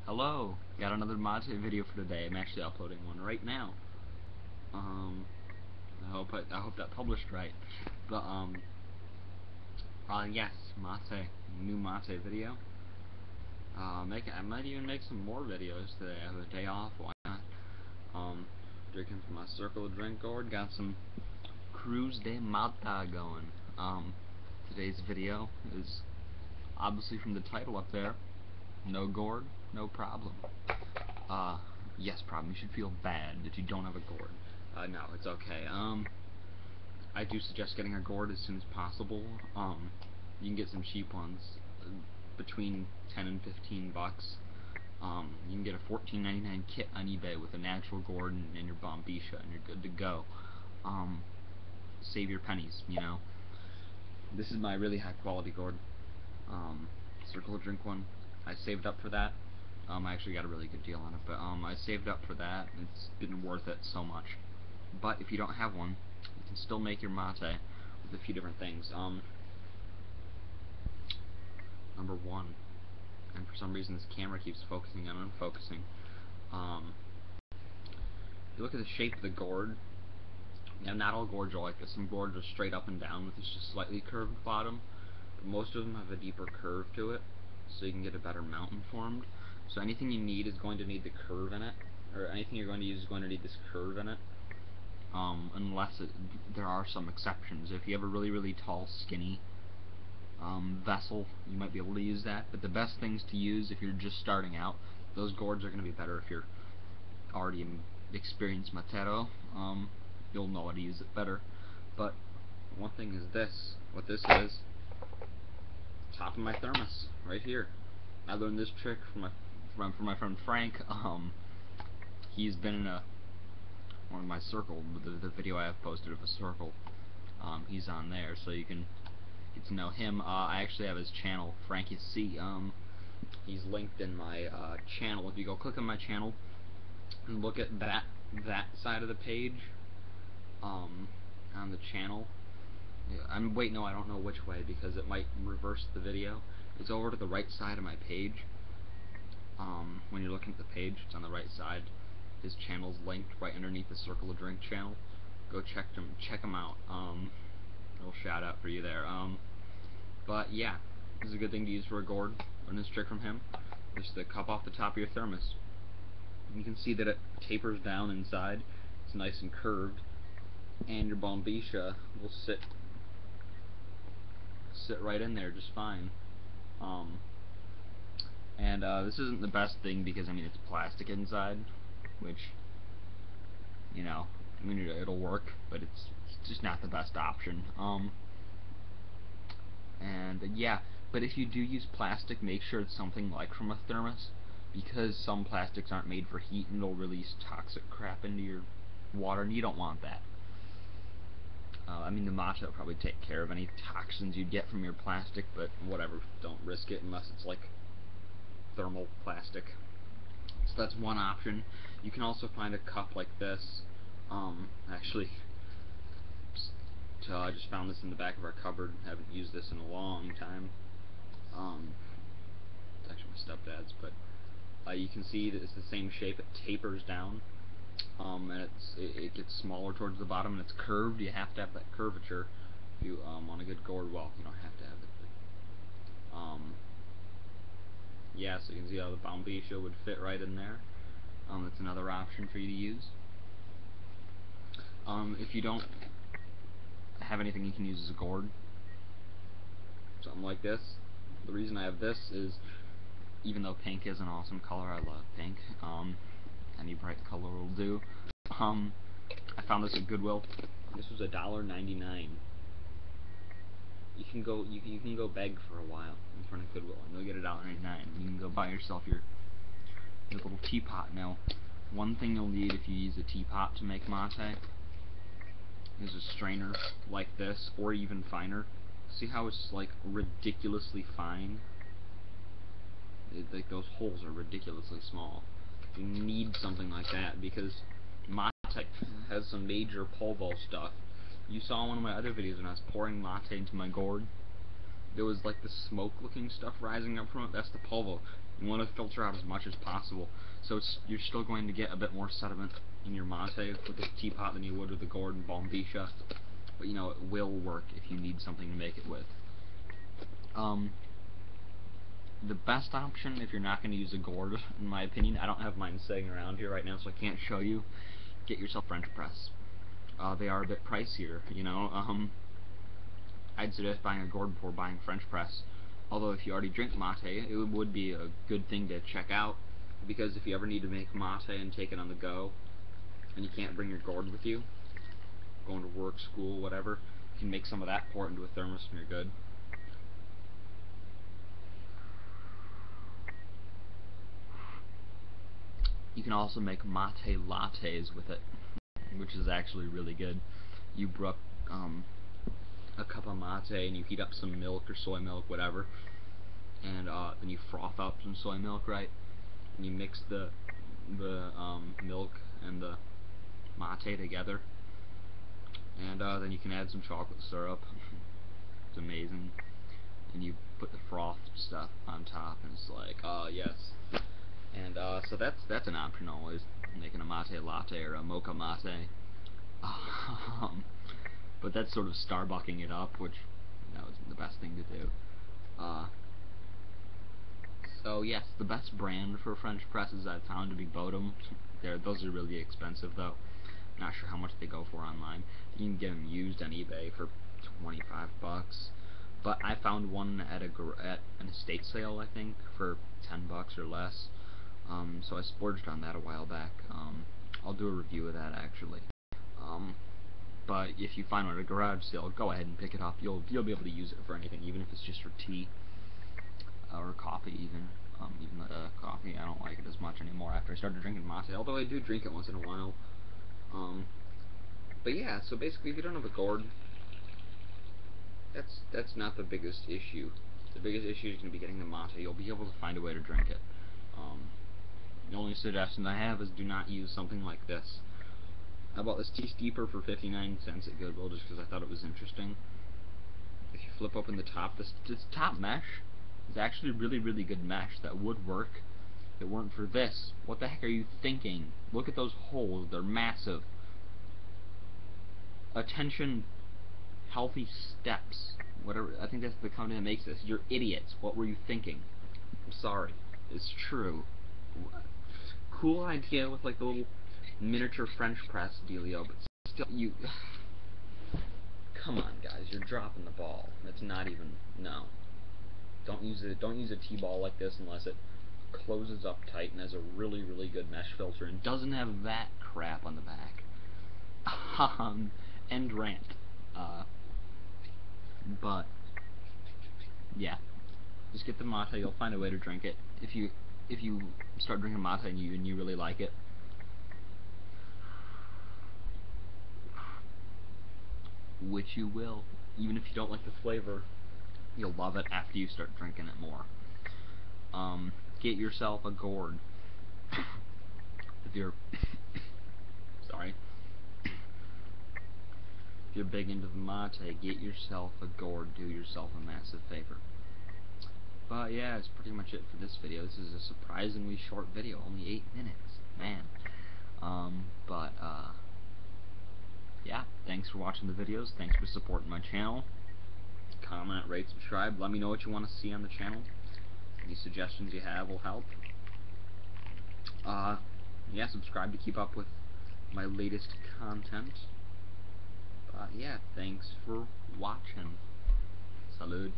Hello, got another mate video for today. I'm actually uploading one right now. I hope that published right. But yes, mate, new mate video. I might even make some more videos today. I have a day off. Why not? Drinking from my circle of drink gourd. Got some Cruz de Malta going. Today's video is obviously from the title up there. No gourd, no problem. Yes, problem. You should feel bad that you don't have a gourd. No, it's okay. I do suggest getting a gourd as soon as possible. You can get some cheap ones, between 10 and 15 bucks. You can get a $14.99 kit on eBay with a natural gourd and your bombisha, and you're good to go. Save your pennies, you know. This is my really high quality gourd. Circle of Drink one. I saved up for that. I actually got a really good deal on it, but I saved up for that. It's been worth it so much. But if you don't have one, you can still make your mate with a few different things. Number one, and for some reason this camera keeps focusing and unfocusing. If you look at the shape of the gourd, now not all gourds are like this. Some gourds are straight up and down with just a slightly curved bottom, but most of them have a deeper curve to it, so you can get a better mountain formed. So anything you need is going to need the curve in it, or anything you're going to use is going to need this curve in it. Unless there are some exceptions. If you have a really tall, skinny vessel, you might be able to use that. But the best things to use if you're just starting out, those gourds are going to be better if you're already an experienced matero. You'll know how to use it better. But one thing is this. What this is, top of my thermos, right here. I learned this trick from my friend Frank. He's been in one of my circle, the video I have posted of a circle. He's on there, so you can get to know him. I actually have his channel, Frankie C. He's linked in my channel. If you go click on my channel and look at that side of the page, on the channel. Wait, no, I don't know which way because it might reverse the video. It's over to the right side of my page. When you're looking at the page, it's on the right side. His channel's linked right underneath the Circle of Drink channel. Go check him out. Little shout out for you there. But yeah, this is a good thing to use for a gourd. Learn this trick from him. Just the cup off the top of your thermos. You can see that it tapers down inside. It's nice and curved, and your bombisha will sit right in there just fine. This isn't the best thing because I mean it's plastic inside, which, you know, I mean it'll work, but it's just not the best option. Yeah, but if you do use plastic, make sure it's something like from a thermos, because some plastics aren't made for heat and it'll release toxic crap into your water, and you don't want that. I mean, the matcha will probably take care of any toxins you'd get from your plastic, but whatever, don't risk it unless it's like thermal plastic. So that's one option. You can also find a cup like this. Actually, I just found this in the back of our cupboard. Haven't used this in a long time. It's actually my stepdad's, but you can see that it's the same shape. It tapers down, and it gets smaller towards the bottom, and it's curved. You have to have that curvature if you want a good gourd. Well, you don't have to have it, but yeah, so you can see how the bombisha would fit right in there. That's another option for you to use. If you don't have anything you can use as a gourd, something like this. The reason I have this is, even though pink is an awesome color, I love pink. Any bright color will do. I found this at Goodwill. This was $1.99. You can go beg for a while in front of Goodwill, and you'll get $1.99. You can go buy yourself your little teapot. Now, one thing you'll need if you use a teapot to make mate is a strainer like this, or even finer. See how it's like ridiculously fine? Like those holes are ridiculously small. You need something like that because mate has some major polvo stuff. You saw one of my other videos when I was pouring mate into my gourd. There was like the smoke looking stuff rising up from it. That's the polvo. You want to filter out as much as possible, so you're still going to get a bit more sediment in your mate with the teapot than you would with the gourd and bombisha, but you know, it will work if you need something to make it with. The best option, if you're not going to use a gourd, in my opinion, I don't have mine sitting around here right now, so I can't show you, get yourself French press. They are a bit pricier, you know. I'd suggest buying a gourd before buying French press. Although if you already drink mate, it would be a good thing to check out, because if you ever need to make mate and take it on the go, and you can't bring your gourd with you, going to work, school, whatever, you can make some of that, pour it into a thermos, and you're good. You can also make mate lattes with it, which is actually really good. You brew up a cup of mate and you heat up some milk or soy milk, whatever, and then you froth up some soy milk, right? And you mix the milk and the mate together, and then you can add some chocolate syrup. It's amazing. And you put the frothed stuff on top, and it's like, oh yes. And so that's an option always, making a mate latte or a mocha mate. But that's sort of Starbucking it up, which, you know, is the best thing to do. So yes, the best brand for French presses I've found to be Bodum. Those are really expensive though. Not sure how much they go for online. You can get them used on eBay for 25 bucks. But I found one at an estate sale, I think, for 10 bucks or less. So I splurged on that a while back. I'll do a review of that actually. But if you find one at a garage sale, go ahead and pick it up. You'll be able to use it for anything, even if it's just for tea or coffee, even. Even coffee, I don't like it as much anymore after I started drinking mate. Although I do drink it once in a while. But yeah, so basically, if you don't have a gourd, that's not the biggest issue. The biggest issue is going to be getting the mate. You'll be able to find a way to drink it. The only suggestion I have is do not use something like this. I bought this tea steeper for 59 cents at Goodwill just because I thought it was interesting. If you flip open the top, this top mesh is actually really good mesh that would work if it weren't for this. What the heck are you thinking? Look at those holes, they're massive. Attention, healthy steps. Whatever, I think that's the company that makes this. You're idiots. What were you thinking? I'm sorry. It's true. Cool idea with like the little miniature French press dealio, but still, you... Come on, guys, you're dropping the ball. That's not even... No. Don't use a T-ball like this unless it closes up tight and has a really good mesh filter and doesn't have that crap on the back. End rant. But yeah, just get the mate. You'll find a way to drink it. If you start drinking mate and you really like it, which you will, even if you don't like the flavor, you'll love it after you start drinking it more. Get yourself a gourd. If you're sorry. If you're big into the mate, get yourself a gourd. Do yourself a massive favor. But yeah, that's pretty much it for this video. This is a surprisingly short video, only 8 minutes, man. Yeah, thanks for watching the videos. Thanks for supporting my channel. Comment, rate, subscribe. Let me know what you want to see on the channel. Any suggestions you have will help. Yeah, subscribe to keep up with my latest content. Yeah, thanks for watching. Salud.